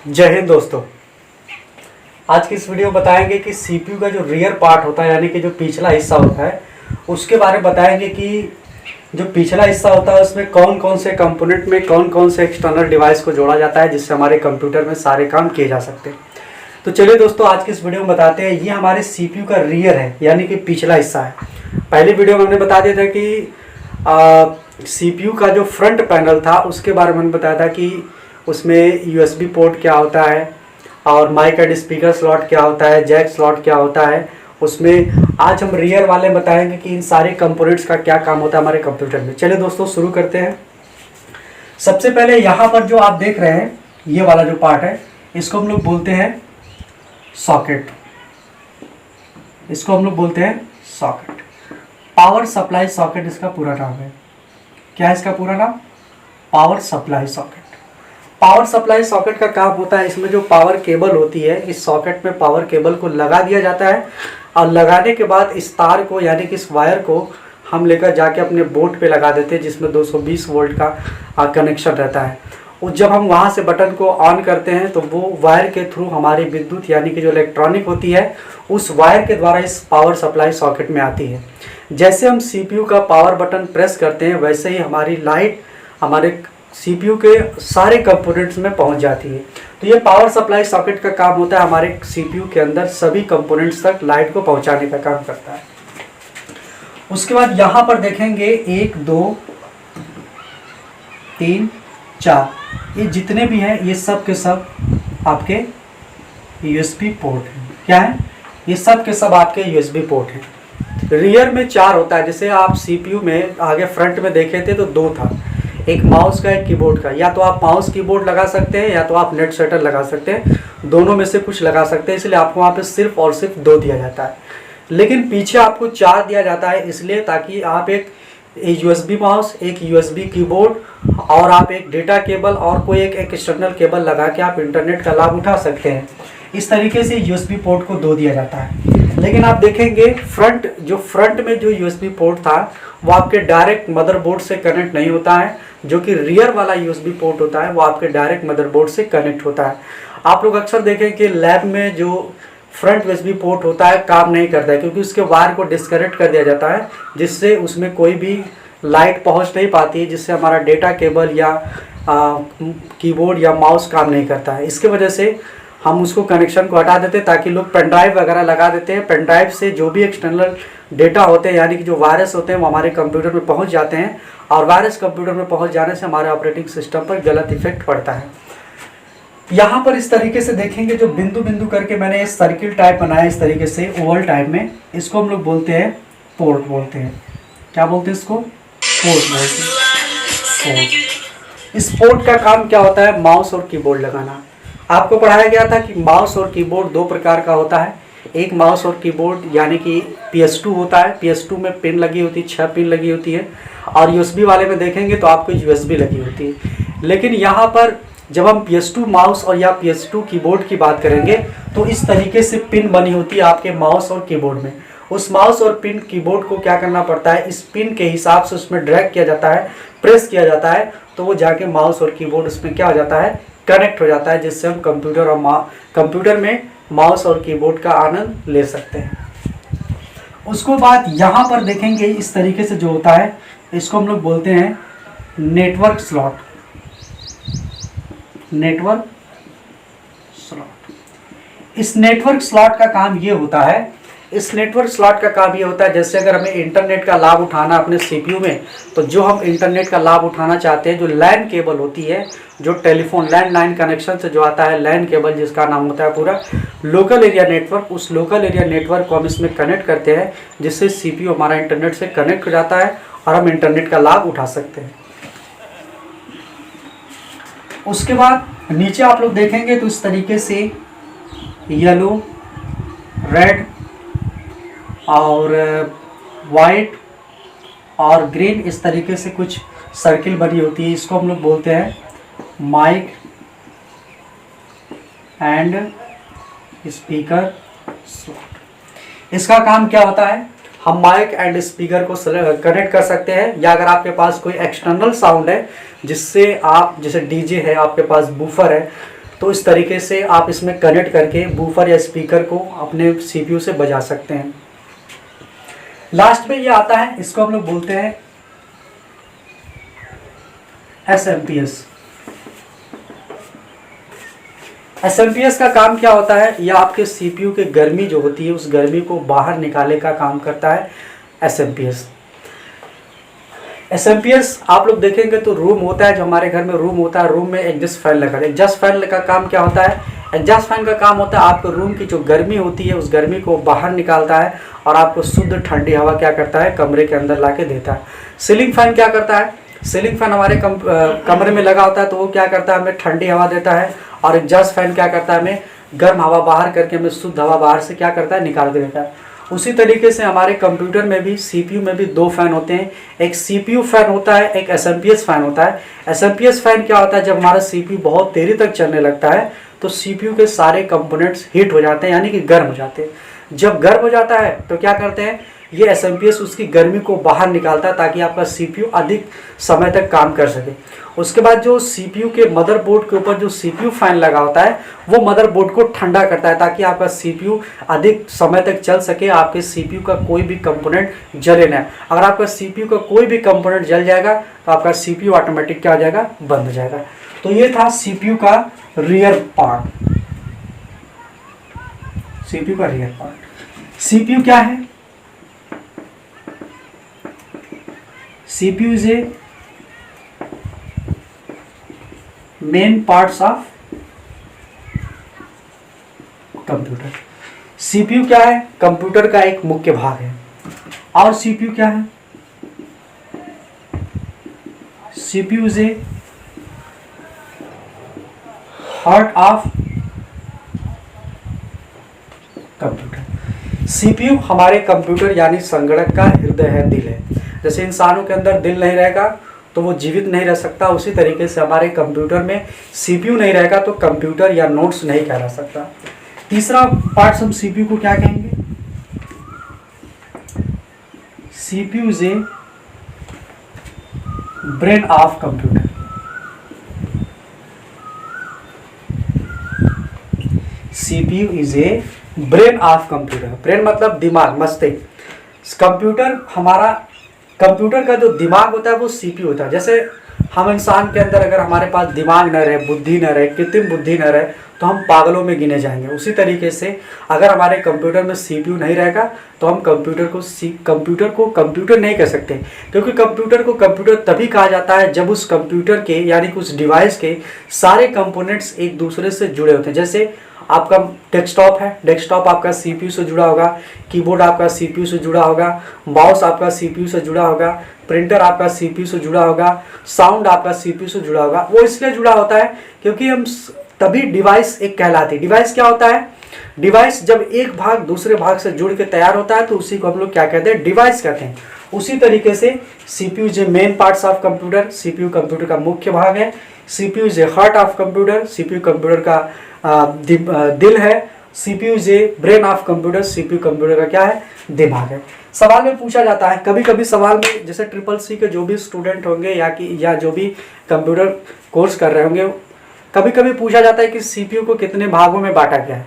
जय हिंद दोस्तों। आज की इस वीडियो में बताएंगे कि सीपीयू का जो रियर पार्ट होता है यानी कि जो पिछला हिस्सा होता है उसके बारे में बताएंगे कि जो पिछला हिस्सा होता है उसमें कौन कौन से कंपोनेंट में कौन कौन से एक्सटर्नल डिवाइस को जोड़ा जाता है जिससे हमारे कंप्यूटर में सारे काम किए जा सकते हैं। तो चलिए दोस्तों, आज की इस वीडियो में बताते हैं। ये हमारे सीपीयू का रियर है यानी कि पिछला हिस्सा है। पहले वीडियो में हमने बता दिया था कि सीपीयू का जो फ्रंट पैनल था उसके बारे में हमने बताया था कि उसमें यूएसबी पोर्ट क्या होता है और माइक एंड स्पीकर स्लॉट क्या होता है, जैक स्लॉट क्या होता है उसमें। आज हम रियर वाले बताएंगे कि इन सारे कंपोनेंट्स का क्या काम होता है हमारे कंप्यूटर में। चलिए दोस्तों, शुरू करते हैं। सबसे पहले यहाँ पर जो आप देख रहे हैं ये वाला जो पार्ट है इसको हम लोग बोलते हैं सॉकेट। इसको हम लोग बोलते हैं सॉकेट। पावर सप्लाई सॉकेट इसका पूरा नाम है। क्या है इसका पूरा नाम? Power supply socket. Power supply socket का काम होता है, इसमें जो पावर केबल होती है इस सॉकेट में पावर केबल को लगा दिया जाता है और लगाने के बाद इस तार को यानी कि इस वायर को हम लेकर जाके अपने बोर्ड पे लगा देते हैं जिसमें 220 वोल्ट का कनेक्शन रहता है। और जब हम वहाँ से बटन को ऑन करते हैं तो वो वायर के थ्रू हमारी विद्युत यानी कि जो इलेक्ट्रॉनिक होती है उस वायर के द्वारा इस पावर सप्लाई सॉकेट में आती है। जैसे हम सीपीयू का पावर बटन प्रेस करते हैं वैसे ही हमारी लाइट हमारे सीपीयू के सारे कंपोनेंट्स में पहुंच जाती है। तो ये पावर सप्लाई सॉकेट का काम होता है हमारे सीपीयू के अंदर सभी कंपोनेंट्स तक लाइट को पहुंचाने का काम करता है। उसके बाद यहाँ पर देखेंगे 1 2 3 4 ये जितने भी हैं ये सब के सब आपके यूएसबी पोर्ट हैं। क्या है? ये सब के सब आपके यूएसबी पोर्ट हैं। रियर में 4 होता है। जैसे आप सीपीयू में आगे फ्रंट में देखे थे तो 2 था, एक माउस का एक कीबोर्ड का। या तो आप माउस कीबोर्ड लगा सकते हैं या तो आप नेट सेटर लगा सकते हैं, दोनों में से कुछ लगा सकते हैं। इसलिए आपको वहाँ पे सिर्फ और सिर्फ 2 दिया जाता है। लेकिन पीछे आपको 4 दिया जाता है इसलिए ताकि आप एक यूएसबी माउस, एक यूएसबी कीबोर्ड और आप एक डेटा केबल और कोई एक एक्सटर्नल केबल लगा के आप इंटरनेट का लाभ उठा सकते हैं। इस तरीके से यूएसबी पोर्ट को 2 दिया जाता है। लेकिन आप देखेंगे फ्रंट में जो यूएसबी पोर्ट था वो आपके डायरेक्ट मदरबोर्ड से कनेक्ट नहीं होता है, जो कि रियर वाला यूएसबी पोर्ट होता है वो आपके डायरेक्ट मदरबोर्ड से कनेक्ट होता है। आप लोग अक्सर देखें कि लैब में जो फ्रंट यूएसबी पोर्ट होता है काम नहीं करता है क्योंकि उसके वायर को डिस्कनेक्ट कर दिया जाता है जिससे उसमें कोई भी लाइट पहुंच नहीं पाती है, जिससे हमारा डेटा केबल या कीबोर्ड या माउस काम नहीं करता है। इसके वजह से हम उसको कनेक्शन को हटा देते हैं ताकि लोग पेन ड्राइव वगैरह लगा देते हैं। पेन ड्राइव से जो भी एक्सटर्नल डेटा होते हैं यानी कि जो वायरस होते हैं वो हमारे कंप्यूटर में पहुंच जाते हैं और वायरस कंप्यूटर में पहुंच जाने से हमारे ऑपरेटिंग सिस्टम पर गलत इफेक्ट पड़ता है। यहाँ पर इस तरीके से देखेंगे जो बिंदु बिंदु करके मैंने इस सर्किल टाइप बनाया इस तरीके से ओवल टाइप में, इसको हम लोग बोलते हैं पोर्ट बोलते हैं। क्या बोलते हैं इसको? पोर्ट बोलते हैं। पोर्ट। इस पोर्ट का काम क्या होता है? माउस और कीबोर्ड लगाना। आपको पढ़ाया गया था कि माउस और कीबोर्ड 2 प्रकार का होता है। एक माउस और कीबोर्ड यानी कि PS2 होता है। PS2 में पिन लगी होती है, 6 पिन लगी होती है और USB वाले में देखेंगे तो आपको USB लगी होती है। लेकिन यहाँ पर जब हम PS2 माउस और या PS2 कीबोर्ड की बात करेंगे तो इस तरीके से पिन बनी होती है आपके माउस और कीबोर्ड में। उस माउस और पिन कीबोर्ड को क्या करना पड़ता है, इस पिन के हिसाब से उसमें ड्रैग किया जाता है, प्रेस किया जाता है तो वो जाके माउस और कीबोर्ड उसमें क्या हो जाता है, कनेक्ट हो जाता है, जिससे हम कंप्यूटर में माउस और कीबोर्ड का आनंद ले सकते हैं। उसको बाद यहाँ पर देखेंगे इस तरीके से जो होता है इसको हम लोग बोलते हैं नेटवर्क स्लॉट। Network slot. इस नेटवर्क स्लॉट का काम ये होता है, इस नेटवर्क स्लॉट का काम ये होता है जैसे अगर हमें इंटरनेट का लाभ उठाना अपने सीपीयू में, तो जो हम इंटरनेट का लाभ उठाना चाहते हैं, जो लैन केबल होती है, जो टेलीफोन लैंडलाइन कनेक्शन से जो आता है लैन केबल जिसका नाम होता है पूरा लोकल एरिया नेटवर्क, उस लोकल एरिया नेटवर्क को हम इसमें कनेक्ट करते हैं जिससे सीपीयू हमारा इंटरनेट से कनेक्ट हो जाता है और हम इंटरनेट का लाभ उठा सकते हैं। उसके बाद नीचे आप लोग देखेंगे तो इस तरीके से येलो, रेड और वाइट और ग्रीन इस तरीके से कुछ सर्किल बनी होती है। इसको हम लोग बोलते हैं माइक एंड स्पीकर स्लॉट। इसका काम क्या होता है, हम माइक एंड स्पीकर को कनेक्ट कर सकते हैं या अगर आपके पास कोई एक्सटर्नल साउंड है जिससे आप, जैसे डीजे है, आपके पास बूफर है, तो इस तरीके से आप इसमें कनेक्ट करके बूफर या स्पीकर को अपने CPU से बजा सकते हैं। लास्ट में ये आता है, इसको हम लोग बोलते हैं SMPS। SMPS का काम क्या होता है? यह आपके CPU के गर्मी जो होती है उस गर्मी को बाहर निकालने का काम करता है SMPS। SMPS आप लोग देखेंगे तो रूम होता है, जो हमारे घर में रूम होता है, रूम में एग्जॉस्ट फैन लगा है। एग्जॉस्ट फैन का काम क्या होता है? एग्जॉस्ट फैन का काम होता है आपके रूम की जो गर्मी होती है उस गर्मी को बाहर निकालता है और आपको शुद्ध ठंडी हवा क्या करता है? कमरे के अंदर ला के देता है। सीलिंग फैन क्या करता है? सीलिंग फैन हमारे कमरे में लगा होता है तो वो क्या करता है? हमें ठंडी हवा देता है। और एग्जॉस्ट फैन क्या करता है? हमें गर्म हवा बाहर करके हमें शुद्ध हवा बाहर से क्या करता है? निकाल के देता है। उसी तरीके से हमारे कंप्यूटर में भी CPU में भी दो फैन होते हैं, एक CPU फैन होता है, एक SMPS फैन होता है। SMPS फैन क्या होता है? जब हमारा CPU बहुत देरी तक चलने लगता है तो CPU के सारे कंपोनेंट्स हीट हो जाते हैं, यानी कि गर्म हो जाते हैं। जब गर्म हो जाता है तो क्या करते हैं? ये SMPS उसकी गर्मी को बाहर निकालता है ताकि आपका CPU अधिक समय तक काम कर सके। उसके बाद जो CPU के मदरबोर्ड के ऊपर जो CPU फैन लगा होता है वो मदरबोर्ड को ठंडा करता है ताकि आपका CPU अधिक समय तक चल सके, आपके CPU का कोई भी कंपोनेंट जले ना। अगर आपका CPU का कोई भी कंपोनेंट जल जाएगा तो आपका CPU ऑटोमेटिक क्या हो जाएगा? बंद हो जाएगा। तो ये था CPU का रियर पार्ट। CPU का रियर पार्ट। CPU क्या है? CPU is a main parts of computer. CPU क्या है? कंप्यूटर का एक मुख्य भाग है। और CPU क्या है? CPU is a heart of computer. CPU हमारे कंप्यूटर यानी संगणक का हृदय है, दिल है। जैसे इंसानों के अंदर दिल नहीं रहेगा तो वो जीवित नहीं रह सकता, उसी तरीके से हमारे कंप्यूटर में CPU नहीं रहेगा तो कंप्यूटर या नोट्स नहीं कहला सकता। तीसरा पार्ट हम CPU को क्या कहेंगे? CPU is a brain of computer. CPU is a brain of computer. Brain मतलब दिमाग, मस्तिष्क। कंप्यूटर का जो दिमाग होता है वो CPU होता है। जैसे हम इंसान के अंदर अगर हमारे पास दिमाग न रहे, बुद्धि न रहे, कृत्रिम बुद्धि न रहे तो हम पागलों में गिने जाएंगे। उसी तरीके से अगर हमारे कंप्यूटर में CPU नहीं रहेगा तो हम कंप्यूटर को कंप्यूटर नहीं कह सकते, क्योंकि कंप्यूटर को कंप्यूटर तभी कहा जाता है जब उस कंप्यूटर के यानी कि उस डिवाइस के सारे कंपोनेंट्स एक दूसरे से जुड़े होते हैं। जैसे आपका डेस्कटॉप है, डेस्कटॉप आपका CPU से जुड़ा होगा, कीबोर्ड आपका CPU से जुड़ा होगा, माउस आपका CPU से जुड़ा होगा, प्रिंटर आपका CPU से जुड़ा होगा, साउंड आपका CPU से जुड़ा होगा। वो इसलिए जुड़ा होता है क्योंकि हम तभी डिवाइस एक कहलाती है। डिवाइस क्या होता है? डिवाइस जब एक भाग दूसरे भाग से जुड़ के तैयार होता है तो उसी को हम लोग क्या कहते हैं? डिवाइस कहते हैं। उसी तरीके से CPU is a main parts of computer. CPU computer का मुख्य भाग है। CPU is a heart of computer. CPU computer का दिल है। CPU is a brain of computer. CPU computer का क्या है? दिमाग है। सवाल में पूछा जाता है, कभी कभी सवाल में जैसे CCC के जो भी स्टूडेंट होंगे या जो भी कंप्यूटर कोर्स कर रहे होंगे, कभी कभी पूछा जाता है कि CPU को कितने भागों में बांटा गया है।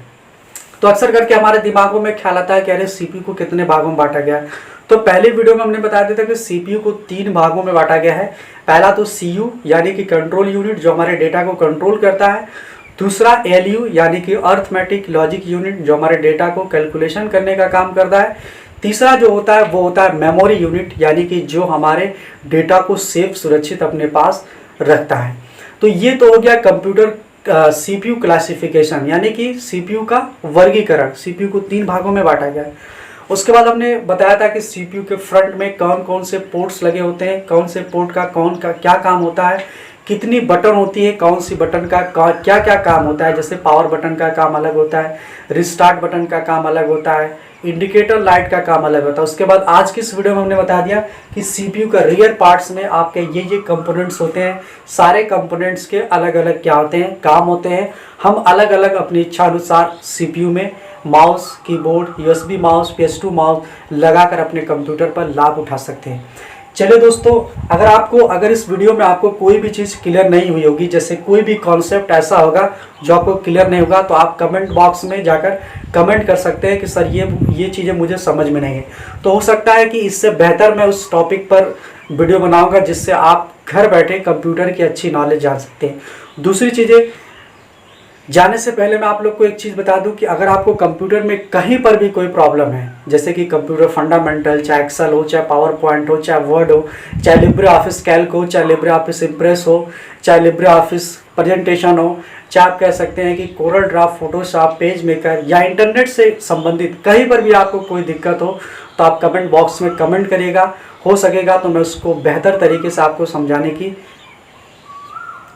तो अक्सर करके हमारे दिमागों में ख्याल आता है कि अरे CPU को कितने भागों में बांटा गया है। तो पहले वीडियो में हमने बताया था कि CPU को 3 भागों में बांटा गया है। पहला तो CU यानी कि कंट्रोल यूनिट जो हमारे डेटा को कंट्रोल करता है। दूसरा LU यानी कि अर्थमेटिक लॉजिक यूनिट जो हमारे डेटा को कैलकुलेशन करने का काम करता है। तीसरा जो होता है वो होता है मेमोरी यूनिट यानी कि जो हमारे डेटा को सेफ सुरक्षित अपने पास रखता है। तो ये तो हो गया कंप्यूटर CPU क्लासिफिकेशन यानी कि CPU का वर्गीकरण। CPU को 3 भागों में बांटा गया है। उसके बाद हमने बताया था कि CPU के फ्रंट में कौन कौन से पोर्ट्स लगे होते हैं, कौन से पोर्ट का क्या काम होता है, कितनी बटन होती है, कौन सी बटन का क्या क्या काम होता है। जैसे पावर बटन का काम अलग होता है, रिस्टार्ट बटन का काम अलग होता है, इंडिकेटर लाइट का काम अलग होता है। उसके बाद आज की इस वीडियो में हमने बता दिया कि CPU का रियर पार्ट्स में आपके ये कंपोनेंट्स होते हैं। सारे कंपोनेंट्स के अलग अलग क्या होते हैं? काम होते हैं। हम अलग अलग अपनी इच्छा अनुसार CPU में mouse, keyboard, USB mouse, PS2 mouse लगाकर अपने कंप्यूटर पर लाभ उठा सकते हैं। चलिए दोस्तों, अगर इस वीडियो में आपको कोई भी चीज़ क्लियर नहीं हुई होगी, जैसे कोई भी कॉन्सेप्ट ऐसा होगा जो आपको क्लियर नहीं होगा, तो आप कमेंट बॉक्स में जाकर कमेंट कर सकते हैं कि सर ये चीज़ें मुझे समझ में नहीं है। तो हो सकता है कि इससे बेहतर मैं उस टॉपिक पर वीडियो बनाऊंगा, जिससे आप घर बैठे कंप्यूटर की अच्छी नॉलेज जान सकते हैं। दूसरी चीज़ें जाने से पहले मैं आप लोग को एक चीज़ बता दूं कि अगर आपको कंप्यूटर में कहीं पर भी कोई प्रॉब्लम है, जैसे कि कंप्यूटर फंडामेंटल, चाहे एक्सेल हो, चाहे पावर पॉइंट हो, चाहे वर्ड हो, चाहे लिब्रे ऑफिस कैल्क हो, चाहे लिब्रे ऑफिस इम्प्रेस हो, चाहे लिब्रे ऑफिस प्रेजेंटेशन हो, चाहे आप कह सकते हैं कि coral draft, Photoshop, page maker या इंटरनेट से संबंधित कहीं पर भी आपको कोई दिक्कत हो, तो आप कमेंट बॉक्स में कमेंट करिएगा। हो सकेगा तो मैं उसको बेहतर तरीके से आपको समझाने की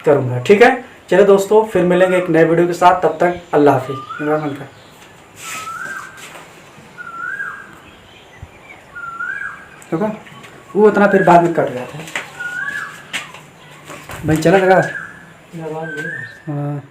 करूँगा। ठीक है, चलिए दोस्तों, फिर मिलेंगे एक नए वीडियो के साथ। तब तक अल्लाह हाफिज़। इमरान का होगा वो उतना फिर बाद में कट जाता है भाई। चला लगा हाँ।